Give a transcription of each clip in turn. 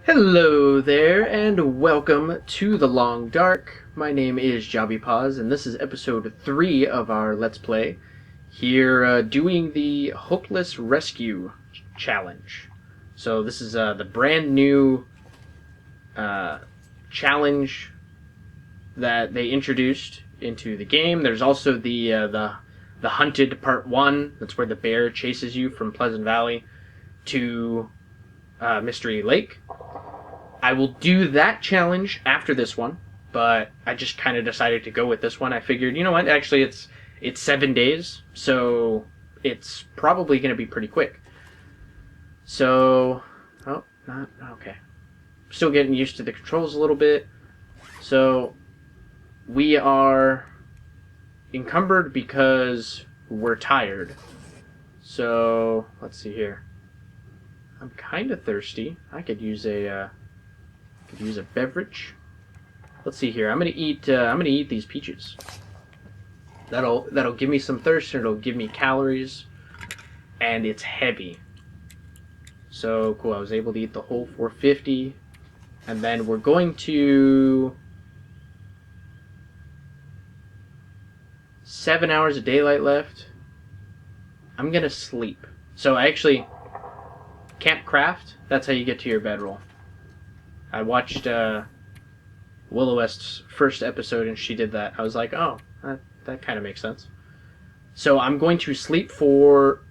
Hello there, and welcome to The Long Dark. My name is JobbyPaws, and this is episode 3 of our Let's Play. Here, doing the Hopeless Rescue Challenge. So this is the brand new challenge that they introduced into the game. There's also the Hunted Part 1. That's where the bear chases you from Pleasant Valley to Mystery Lake. I will do that challenge after this one, but I just kind of decided to go with this one. I figured, you know what, actually it's 7 days, so it's probably going to be pretty quick. So, not okay. Still getting used to the controls a little bit. So, we are encumbered because we're tired. So, let's see here. I'm kind of thirsty. I could use a beverage. Let's see here. I'm gonna eat these peaches. That'll give me some thirst, and it'll give me calories, and it's heavy. So cool. I was able to eat the whole 450, and then we're going to 7 hours of daylight left. I'm gonna sleep. So I actually Camp Craft. That's how you get to your bedroll. I watched Willow West's first episode, and she did that. I was like, oh, that kind of makes sense. So I'm going to sleep for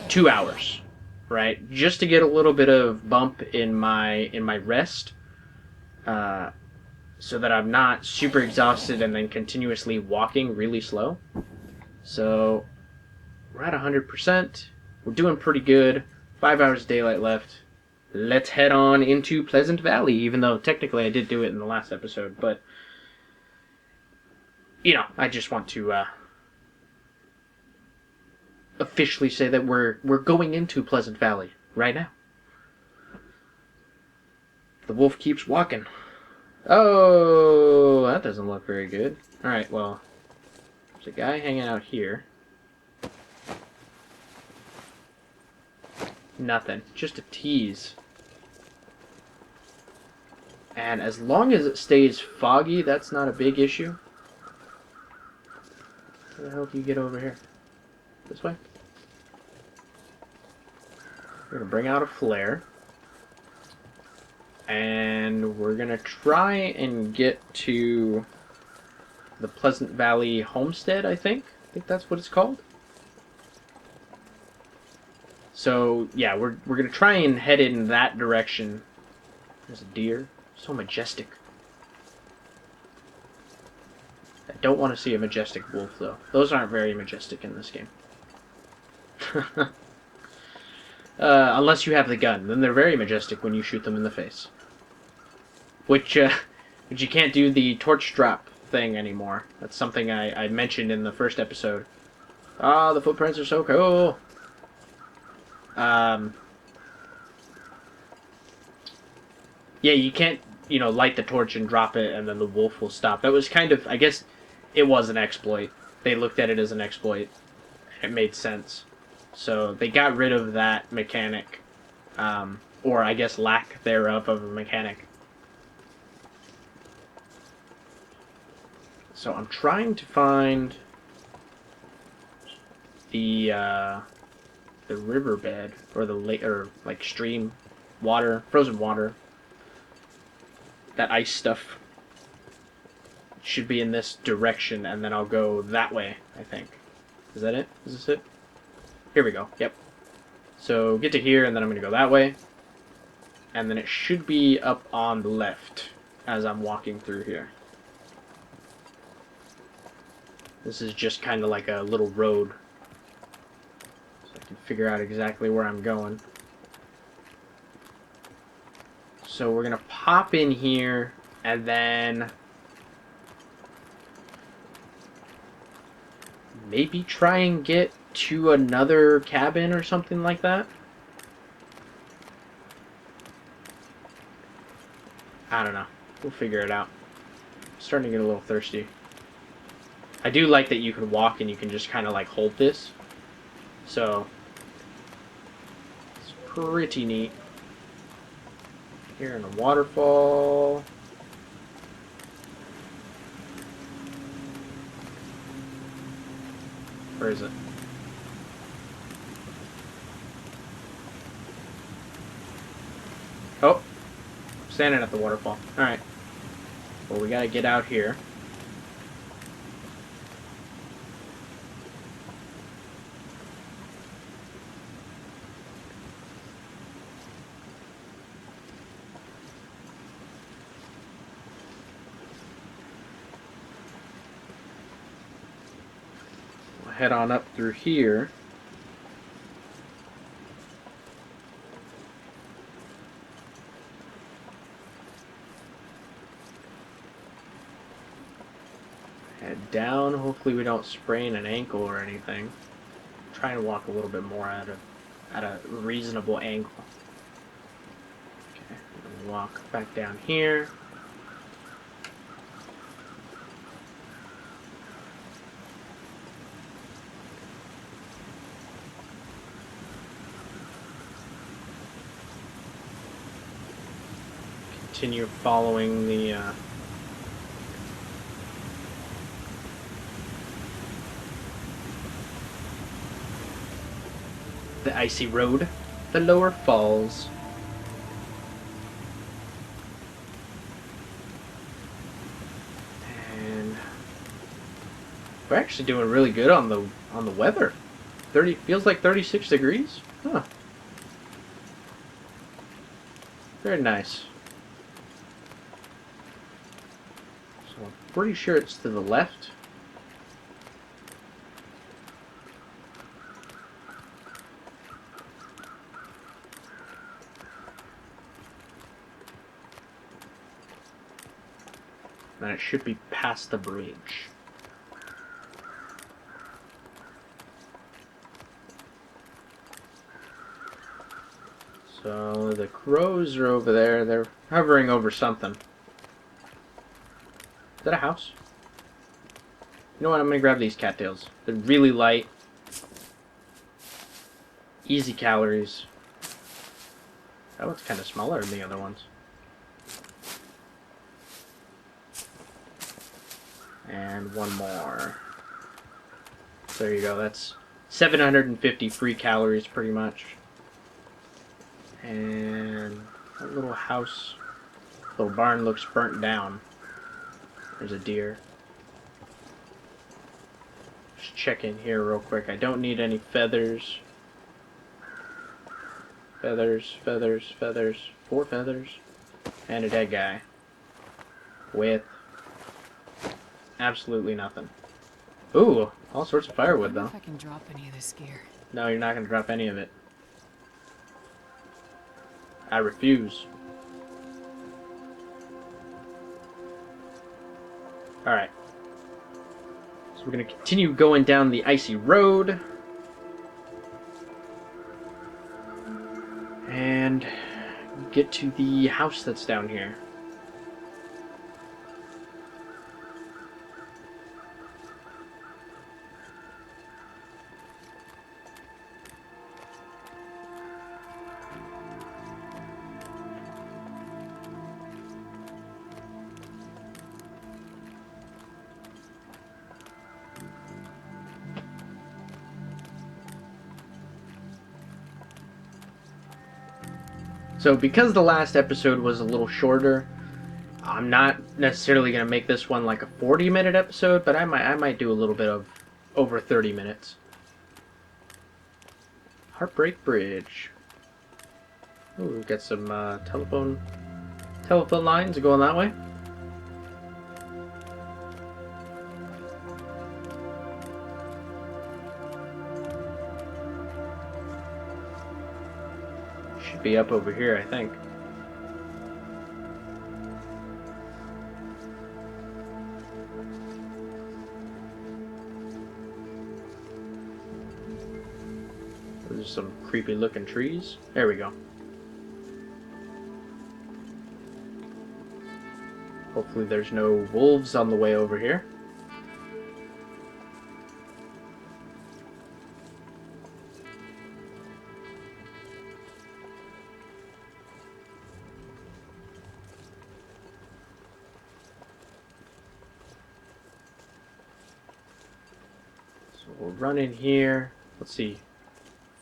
2 hours, right? Just to get a little bit of bump in my rest, so that I'm not super exhausted and then continuously walking really slow. So we're at 100%. We're doing pretty good. 5 hours of daylight left. Let's head on into Pleasant Valley, even though technically I did do it in the last episode, but, you know, I just want to officially say that we're going into Pleasant Valley right now. The wolf keeps walking. Oh, that doesn't look very good. Alright, well, there's a guy hanging out here. Nothing. Just a tease. And as long as it stays foggy, that's not a big issue. How the hell do you get over here? This way? We're going to bring out a flare. And we're going to try and get to the Pleasant Valley Homestead, I think. I think that's what it's called. So, yeah, we're going to try and head in that direction. There's a deer. So majestic. I don't want to see a majestic wolf, though. Those aren't very majestic in this game. Unless you have the gun. Then they're very majestic when you shoot them in the face. Which you can't do the torch drop thing anymore. That's something I mentioned in the first episode. Ah, the footprints are so cool! Yeah, you can't, light the torch and drop it and then the wolf will stop. That was kind of, I guess, it was an exploit. They looked at it as an exploit. It made sense. So they got rid of that mechanic, or I guess lack thereof of a mechanic. So I'm trying to find the riverbed, or the lake, or like stream, water, frozen water. That ice stuff should be in this direction, and then I'll go that way, I think. Is that it? Is this it? Here we go. Yep. So get to here, and then I'm going to go that way. And then it should be up on the left as I'm walking through here. This is just kind of like a little road. Figure out exactly where I'm going. So we're gonna pop in here and then maybe try and get to another cabin or something like that. I don't know. We'll figure it out. I'm starting to get a little thirsty. I do like that you can walk and you can just kind of like hold this. So pretty neat. Here in a waterfall. Where is it? Oh, standing at the waterfall. Alright. Well, we gotta get out here. We'll head on up through here. Head down. Hopefully we don't sprain an ankle or anything. Try and walk a little bit more at a reasonable angle. Okay, we'll walk back down here. Continue following the icy road, the lower falls. And we're actually doing really good on the weather. 30 feels like 36 degrees. Huh. Very nice. So I'm pretty sure it's to the left. And it should be past the bridge. So the crows are over there. They're hovering over something. Is that a house? You know what? I'm gonna grab these cattails. They're really light. Easy calories. That one's kind of smaller than the other ones. And one more. There you go. That's 750 free calories, pretty much. And that little house, little barn looks burnt down. There's a deer. Just check in here real quick. I don't need any feathers. Feathers, feathers, feathers. 4 feathers. And a dead guy. With absolutely nothing. Ooh, all sorts of firewood though. If I can drop any of this gear. No, you're not going to drop any of it. I refuse. Alright. So we're going to continue going down the icy road. And get to the house that's down here. So because the last episode was a little shorter, I'm not necessarily going to make this one like a 40-minute episode, but I might do a little bit of over 30 minutes. Heartbreak Bridge. Ooh, we've got some telephone lines going that way. Should be up over here, I think. There's some creepy looking trees. There we go. Hopefully there's no wolves on the way over here. We'll run in here. Let's see.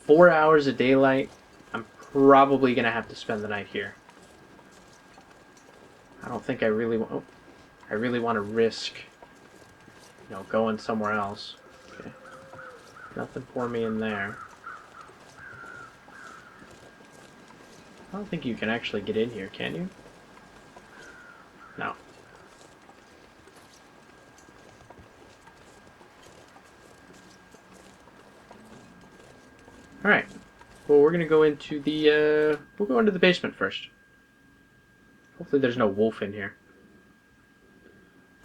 4 hours of daylight. I'm probably going to have to spend the night here. I don't think I really want... Oh, I really want to risk, you know, going somewhere else. Okay. Nothing for me in there. I don't think you can actually get in here, can you? No. Alright. Well, we're gonna go into the, we'll go into the basement first. Hopefully there's no wolf in here.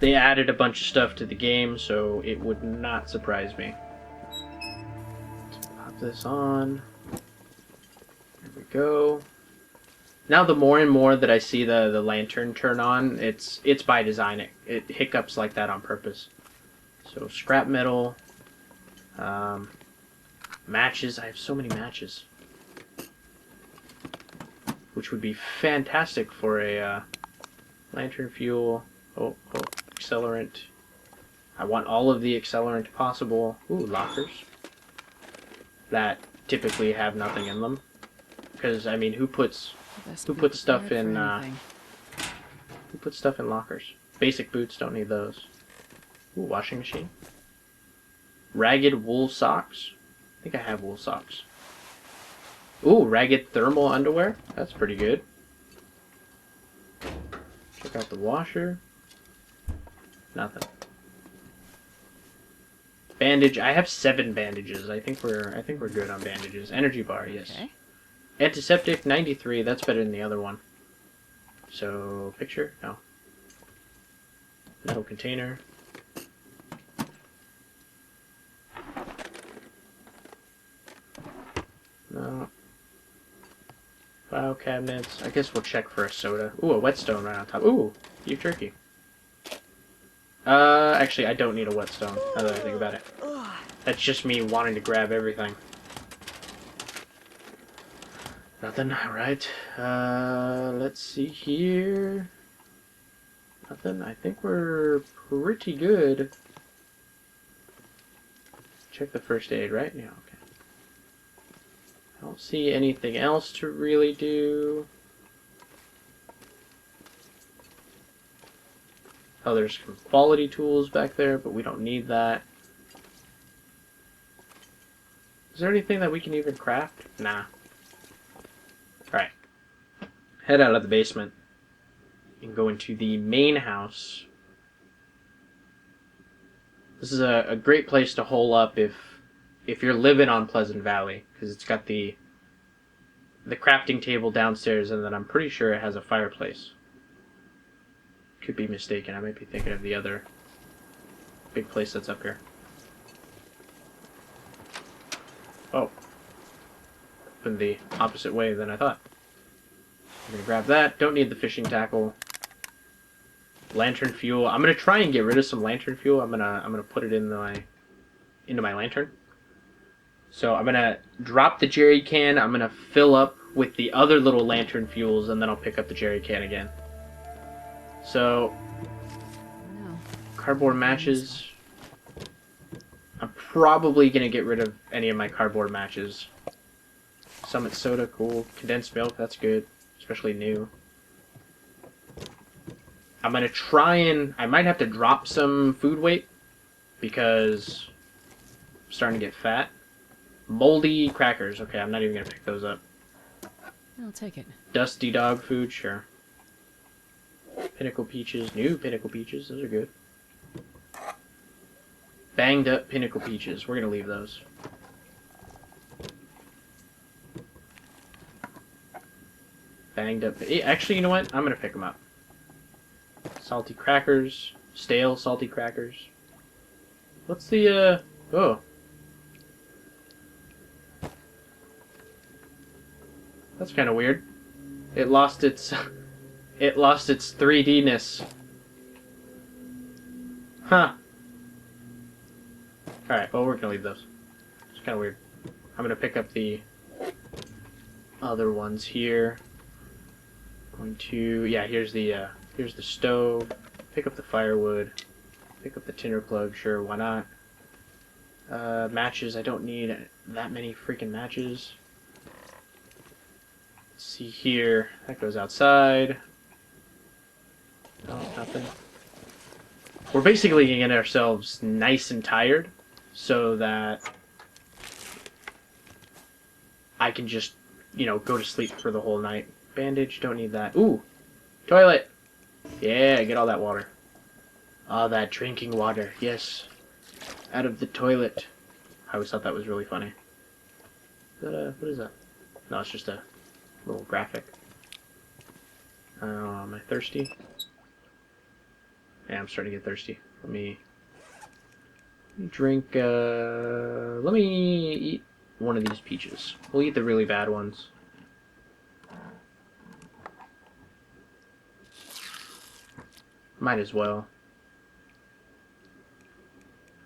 They added a bunch of stuff to the game, so it would not surprise me. Let's pop this on. There we go. Now the more and more that I see the lantern turn on, it's by design. It hiccups like that on purpose. So scrap metal, matches. I have so many matches, which would be fantastic for a lantern fuel. Oh, accelerant. I want all of the accelerant possible. Ooh, lockers that typically have nothing in them. Because I mean, who puts stuff in who puts stuff in lockers? Basic boots don't need those. Ooh, washing machine. Ragged wool socks. I think I have wool socks. Ooh, ragged thermal underwear. That's pretty good. Check out the washer. Nothing. Bandage. I have 7 bandages. I think we're good on bandages. Energy bar, yes. Okay. Antiseptic 93. That's better than the other one. So picture? No. Metal container. No. File cabinets. I guess we'll check for a soda. Ooh, a whetstone right on top. Ooh, beef jerky. Actually, I don't need a whetstone, now that I think about it. That's just me wanting to grab everything. Nothing, alright. Let's see here. Nothing. I think we're pretty good. Check the first aid, right? Yeah, okay. I don't see anything else to really do. Oh, there's some quality tools back there, but we don't need that. Is there anything that we can even craft? Nah. Alright. Head out of the basement and go into the main house. This is a great place to hole up if you're living on Pleasant Valley, because it's got the crafting table downstairs, and then I'm pretty sure it has a fireplace. Could be mistaken. I might be thinking of the other big place that's up here. Oh. Went the opposite way than I thought. I'm gonna grab that. Don't need the fishing tackle. Lantern fuel. I'm gonna try and get rid of some lantern fuel. I'm gonna put it into my lantern. So I'm gonna drop the jerry can. I'm gonna fill up with the other little lantern fuels, and then I'll pick up the jerry can again. So, cardboard matches. I'm probably going to get rid of any of my cardboard matches. Summit soda, cool. Condensed milk, that's good. Especially new. I'm going to try and... I might have to drop some food weight, because I'm starting to get fat. Moldy crackers. Okay, I'm not even going to pick those up. I'll take it. Dusty dog food, sure. Pinnacle peaches, new pinnacle peaches, those are good. Banged up pinnacle peaches, we're gonna leave those. Banged up, actually, you know what? I'm gonna pick them up. Salty crackers, stale salty crackers. What's the, oh. That's kind of weird. It lost its... It lost its 3D-ness. Huh. Alright, well, we're gonna leave those. It's kind of weird. I'm gonna pick up the other ones here. Going to... Yeah, here's the stove. Pick up the firewood. Pick up the tinder plug, sure, why not? Matches, I don't need that many freaking matches. Let's see here. That goes outside. No, nothing. We're basically getting ourselves nice and tired so that I can just, go to sleep for the whole night. Bandage, don't need that. Ooh! Toilet! Yeah, get all that water. All that drinking water, yes. Out of the toilet. I always thought that was really funny. What is that? No, it's just a little graphic. Am I thirsty? Yeah, I'm starting to get thirsty. Let me drink, let me eat one of these peaches. We'll eat the really bad ones. Might as well.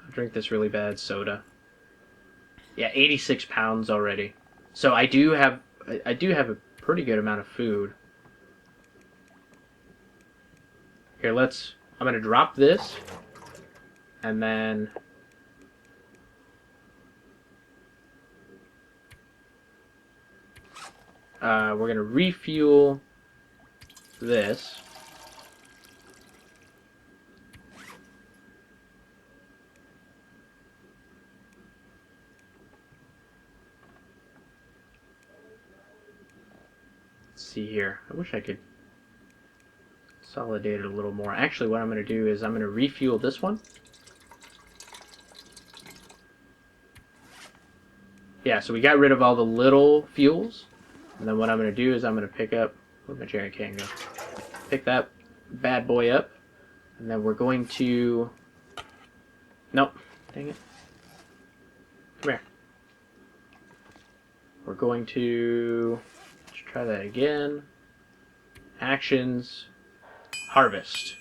I'll drink this really bad soda. Yeah, 86 pounds already. So I do have a pretty good amount of food. Here, I'm gonna drop this, and then we're gonna refuel this. Let's see here. I wish I could consolidate it a little more. Actually, what I'm going to do is I'm going to refuel this one. Yeah, so we got rid of all the little fuels. And then what I'm going to do is I'm going to pick up... Where'd my jerry can go? Pick that bad boy up. And then we're going to... Nope. Dang it. Come here. We're going to... Let's try that again. Actions... Harvest.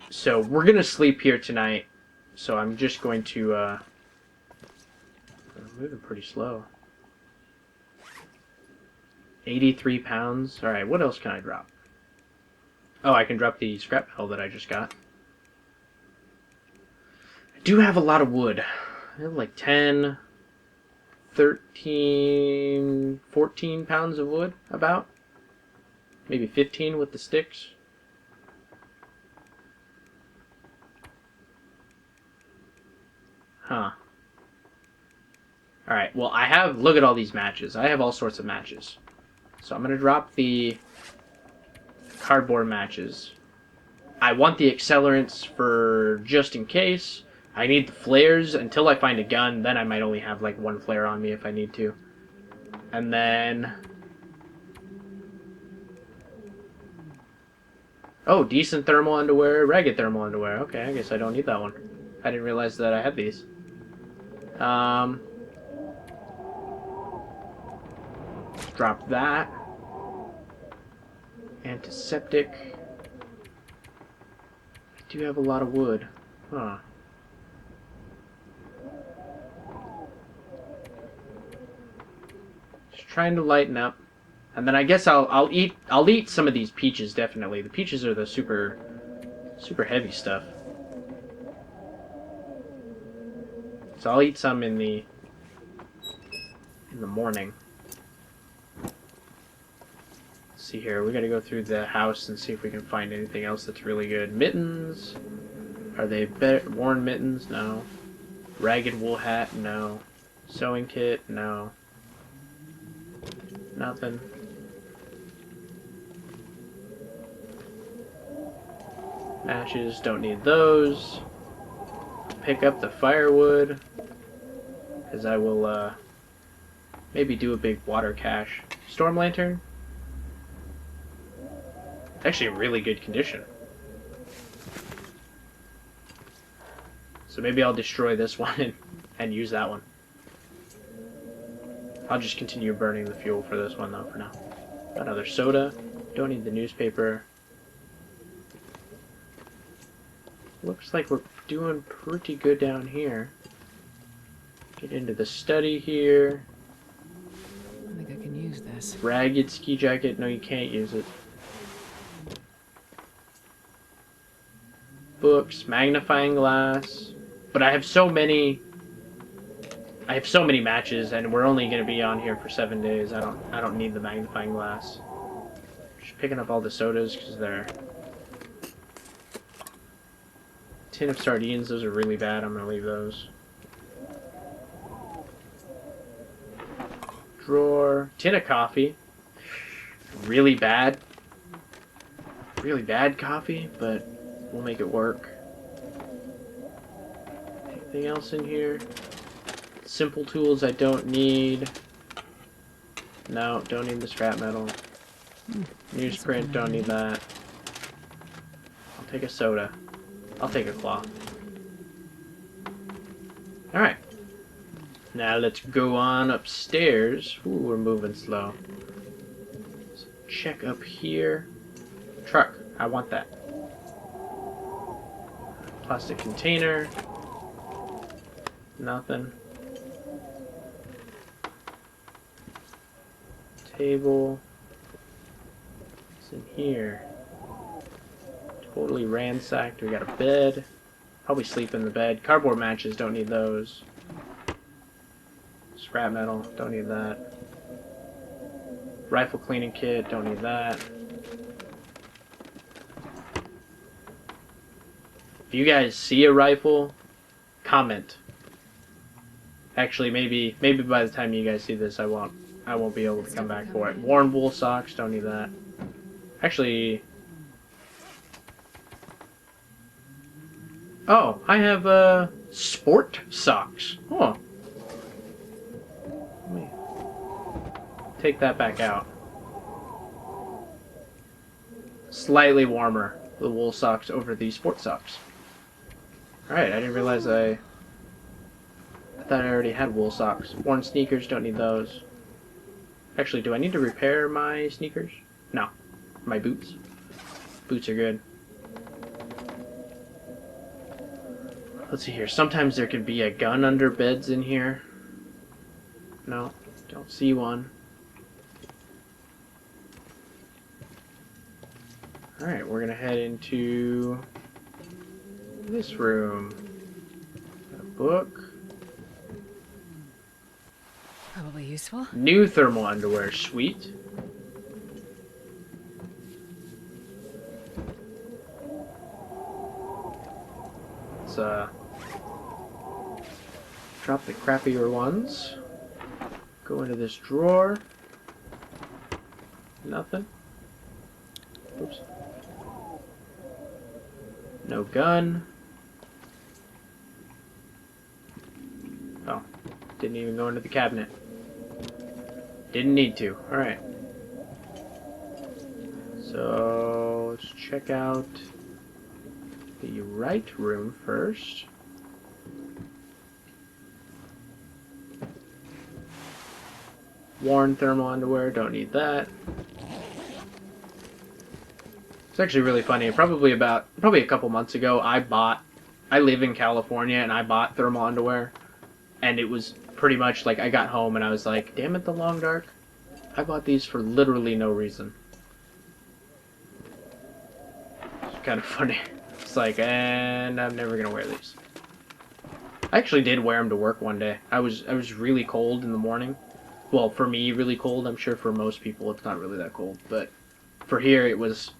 So we're gonna sleep here tonight. So I'm just going to I'm moving pretty slow. 83 pounds. Alright, what else can I drop? Oh, I can drop the scrap metal that I just got. I do have a lot of wood. I have like 10, 13, 14 pounds of wood, about. Maybe 15 with the sticks. Huh. Alright, well, look at all these matches. I have all sorts of matches. So I'm going to drop the cardboard matches. I want the accelerants for just in case. I need the flares until I find a gun. Then I might only have like one flare on me if I need to. And then... Oh, decent thermal underwear, ragged thermal underwear. Okay, I guess I don't need that one. I didn't realize that I had these. Drop that. Antiseptic. I do have a lot of wood. Huh. Just trying to lighten up. And then I guess I'll eat some of these peaches, definitely. The peaches are the super heavy stuff. So I'll eat some in the morning. Let's see here, we gotta go through the house and see if we can find anything else that's really good. Mittens. Are they worn mittens? No. Ragged wool hat? No. Sewing kit? No. Nothing. Matches, don't need those. Pick up the firewood, because I will maybe do a big water cache. Storm lantern? Actually in really good condition. So maybe I'll destroy this one and use that one. I'll just continue burning the fuel for this one though for now. Another soda. Don't need the newspaper. Looks like we're doing pretty good down here. Get into the study here. I think I can use this. Ragged ski jacket. No, you can't use it. books, magnifying glass. But I have so many matches, and we're only going to be on here for 7 days. I don't need the magnifying glass. Just picking up all the sodas because they're tin of sardines. Those are really bad. I'm gonna leave those. Drawer, tin of coffee. Really bad coffee, but we'll make it work. Anything else in here? Simple tools I don't need. No, don't need the scrap metal. Newsprint, don't need that. I'll take a soda. I'll take a cloth. Alright. Now let's go on upstairs. Ooh, we're moving slow. Let's check up here. Truck. I want that. Plastic container. Nothing. Table. What's in here? Totally ransacked. We got a bed. Probably sleep in the bed. Cardboard matches, don't need those. Scrap metal, don't need that. Rifle cleaning kit, don't need that. If you guys see a rifle, comment. Actually, maybe by the time you guys see this, I won't be able to come back for it. Worn wool socks, don't need that. Actually, oh, I have sport socks. Oh, let me take that back out. Slightly warmer, the wool socks over the sport socks. Alright, I didn't realize I thought I already had wool socks. Worn sneakers, don't need those. Actually, do I need to repair my sneakers? No. My boots. Boots are good. Let's see here. Sometimes there could be a gun under beds in here. No, don't see one. Alright, we're gonna head into this room. Got a book. Probably useful. New thermal underwear, sweet. Let's drop the crappier ones. Go into this drawer. Nothing. Oops. No gun. Oh, didn't even go into the cabinet. Didn't need to. Alright. So, let's check out the right room first. Worn thermal underwear, don't need that. It's actually really funny. Probably a couple months ago, I live in California and I bought thermal underwear, and it was pretty much like I got home and I was like, damn it, the long dark. I bought these for literally no reason. It's kind of funny. It's like, and I'm never gonna wear these. I actually did wear them to work one day. I was really cold in the morning. Well, for me, really cold. I'm sure for most people it's not really that cold, but for here it was.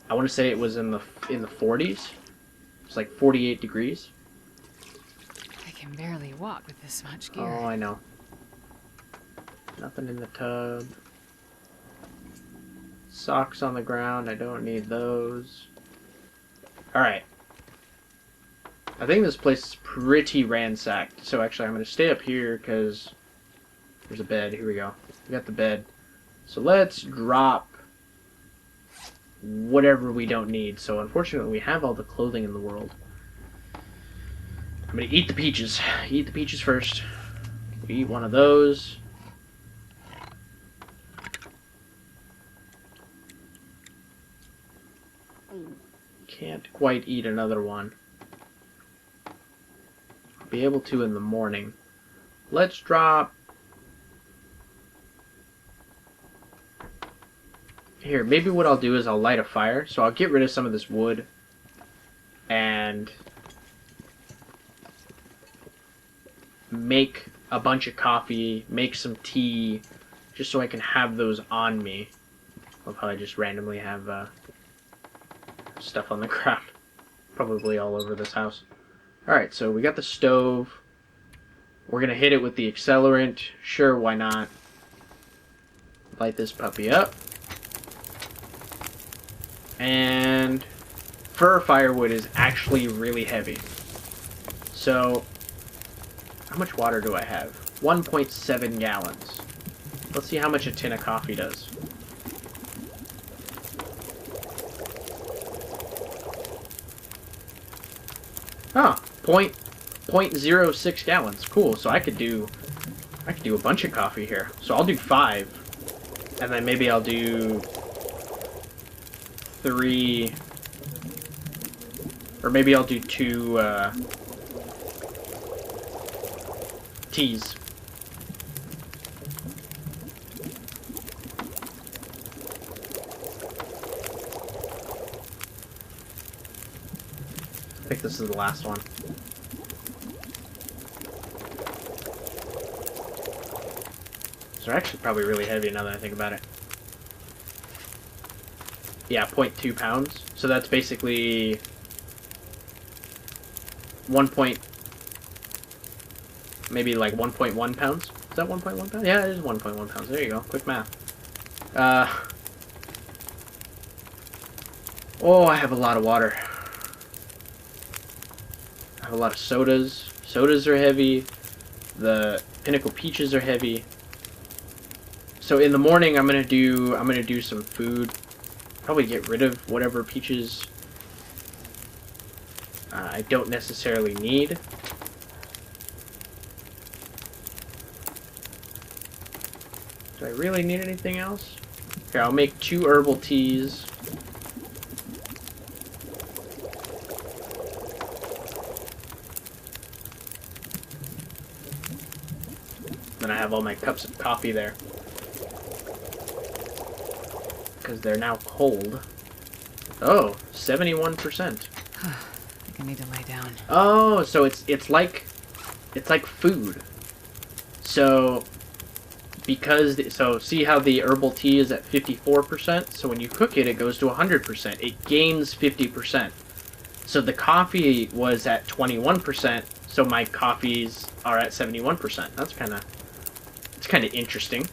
I want to say it was in the 40s. It's like 48 degrees. I can barely walk with this much gear. Oh, I know. Nothing in the tub. Socks on the ground. I don't need those. Alright. I think this place is pretty ransacked. So actually I'm going to stay up here because there's a bed. Here we go. We got the bed. So let's drop whatever we don't need. So unfortunately we have all the clothing in the world. I'm going to eat the peaches. Eat the peaches first. We eat one of those. Can't quite eat another one. I'll be able to in the morning. Let's drop... Here, maybe what I'll do is I'll light a fire. So I'll get rid of some of this wood. and make a bunch of coffee, make some tea, just so I can have those on me. I'll probably just randomly have stuff on the ground. Probably all over this house. Alright, so we got the stove. We're going to hit it with the accelerant. Sure, why not? Light this puppy up. And fir firewood is actually really heavy. So, how much water do I have? 1.7 gallons. Let's see how much a tin of coffee does. Oh, 0.06 gallons. Cool. So I could do a bunch of coffee here. So I'll do 5, and then maybe I'll do 3, or maybe I'll do 2 teas. I think this is the last one. They're actually probably really heavy now that I think about it. Yeah, 0.2 pounds. So that's basically 1. Maybe like 1.1 pounds. Is that 1.1 pounds? Yeah, it is 1.1 pounds. There you go. Quick math. Oh, I have a lot of water. I have a lot of sodas. Sodas are heavy. The Pinnacle peaches are heavy. So in the morning, I'm gonna do some food. Probably get rid of whatever peaches I don't necessarily need. Do I really need anything else? Here, I'll make 2 herbal teas. Then I have all my cups of coffee there. Because they're now cold. Oh, 71%. I think I need to lay down. Oh, so it's like food. So see how the herbal tea is at 54%? So when you cook it, it goes to 100%. It gains 50%. So the coffee was at 21%, so my coffees are at 71%. It's kind of interesting.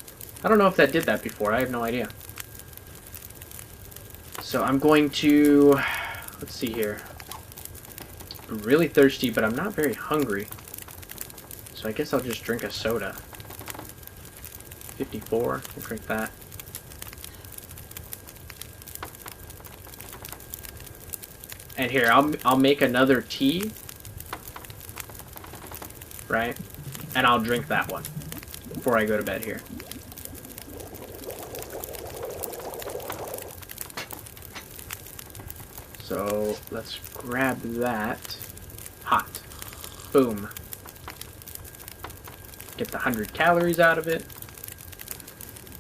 I don't know if that did that before. I have no idea. So I'm going to, let's see here. I'm really thirsty, but I'm not very hungry. So I guess I'll just drink a soda. 54, I'll drink that. And here, I'll make another tea. Right? And I'll drink that one before I go to bed here. So let's grab that. Hot. Boom. Get the 100 calories out of it.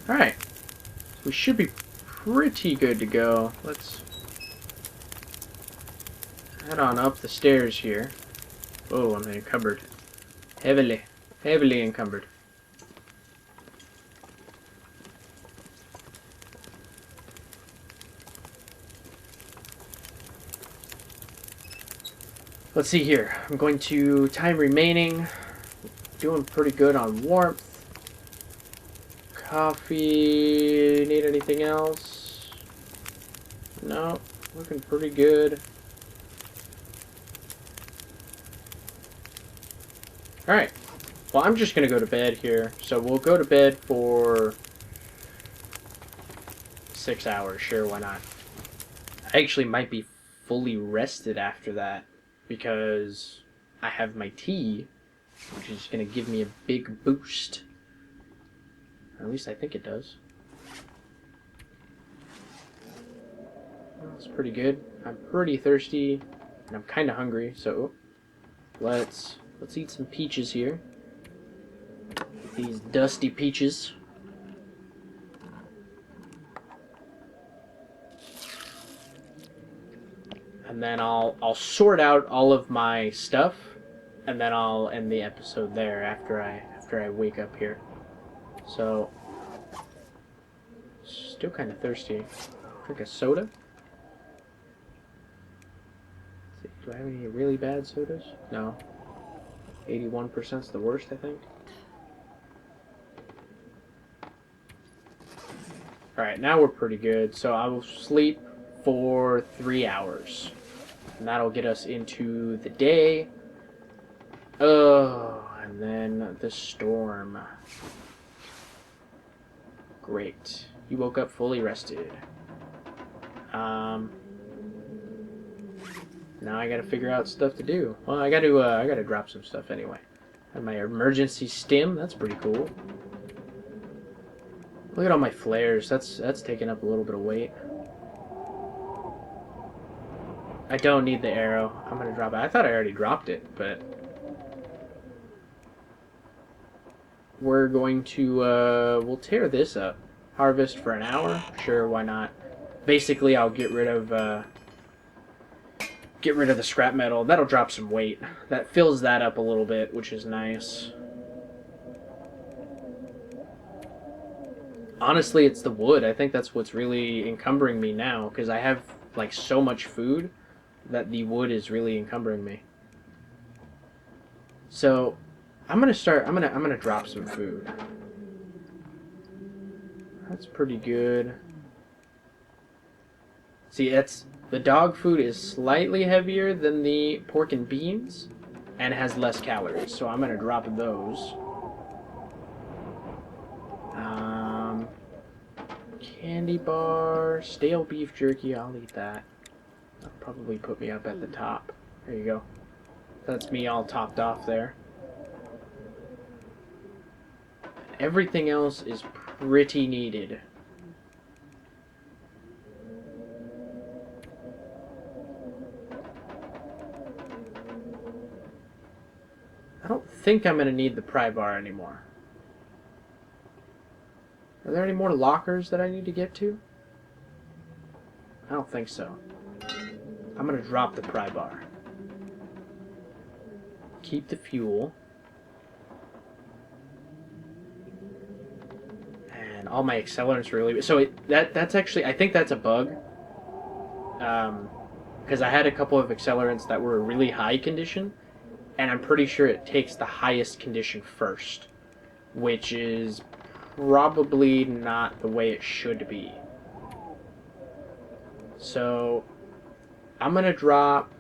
Alright. We should be pretty good to go. Let's head on up the stairs here. Oh, I'm encumbered. Heavily encumbered. Let's see here. I'm going to time remaining. Doing pretty good on warmth. Coffee. Need anything else? No. Looking pretty good. Alright. Well, I'm just going to go to bed here. So we'll go to bed for 6 hours. Sure, why not? I actually might be fully rested after that, because I have my tea, which is going to give me a big boost. Or at least I think it does. Well, that's pretty good. I'm pretty thirsty, and I'm kind of hungry, so let's eat some peaches here. These dusty peaches. And and then I'll sort out all of my stuff, and then I'll end the episode there after I wake up here. So, still kind of thirsty. Drink a soda. Let's see, do I have any really bad sodas? No. 81% is the worst, I think. Alright, now we're pretty good. So I will sleep for 3 hours. And that'll get us into the day. Oh, and then the storm. Great. You woke up fully rested. Now I gotta figure out stuff to do. Well, I gotta drop some stuff anyway. And my emergency stim, that's pretty cool. Look at all my flares. That's taking up a little bit of weight. I don't need the arrow. I'm gonna drop it. I thought I already dropped it, but we're going to we'll tear this up. Harvest for an hour. Sure, why not? Basically, I'll get rid of the scrap metal. That'll drop some weight. That fills that up a little bit, which is nice. Honestly, it's the wood. I think that's what's really encumbering me now, because I have like so much food that the wood is really encumbering me. So, I'm gonna drop some food. That's pretty good. See, the dog food is slightly heavier than the pork and beans, and has less calories. So I'm gonna drop those. Candy bar, stale beef jerky. I'll eat that. That'll probably put me up at the top. There you go. That's me all topped off there. Everything else is pretty needed. I don't think I'm going to need the pry bar anymore. Are there any more lockers that I need to get to? I don't think so. I'm going to drop the pry bar. Keep the fuel. And all my accelerants really... So that's actually... I think that's a bug. Because I had a couple of accelerants that were really high condition. And I'm pretty sure it takes the highest condition first. Which is probably not the way it should be. So... I'm going to drop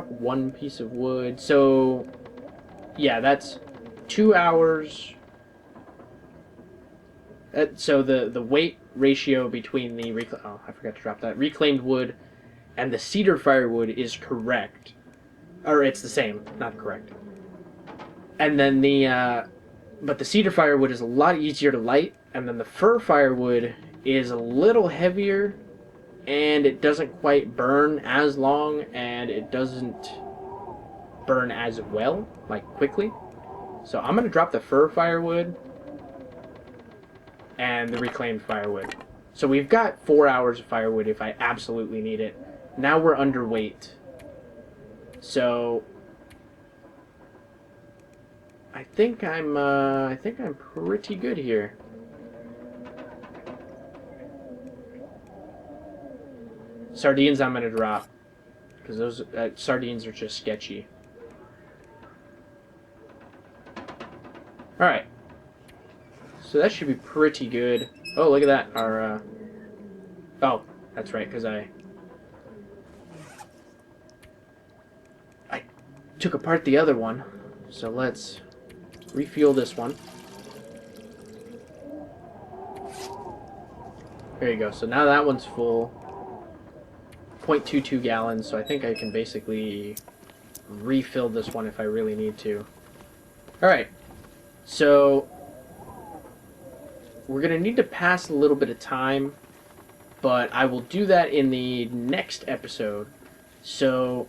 one piece of wood. So, yeah, that's 2 hours. So the weight ratio between the I forgot to drop that reclaimed wood and the cedar firewood is correct, or it's the same, not correct. And then but the cedar firewood is a lot easier to light, and then the fir firewood is a little heavier, and it doesn't quite burn as long, and it doesn't burn as well, like quickly. So I'm going to drop the fir firewood and the reclaimed firewood. So we've got 4 hours of firewood if I absolutely need it. Now we're underweight. So I think I'm pretty good here. Sardines I'm going to drop, because those sardines are just sketchy. Alright. So that should be pretty good. Oh, look at that. Our, oh, that's right, because I took apart the other one. So let's refuel this one. There you go. So now that one's full. 0.22 gallons, so I think I can basically refill this one if I really need to. Alright, so we're going to need to pass a little bit of time, but I will do that in the next episode. So,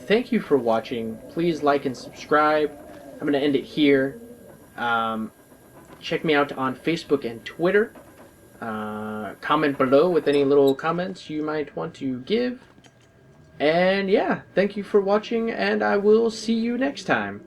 thank you for watching. Please like and subscribe. I'm going to end it here. Check me out on Facebook and Twitter. Comment below with any little comments you might want to give. And yeah, thank you for watching, and I will see you next time.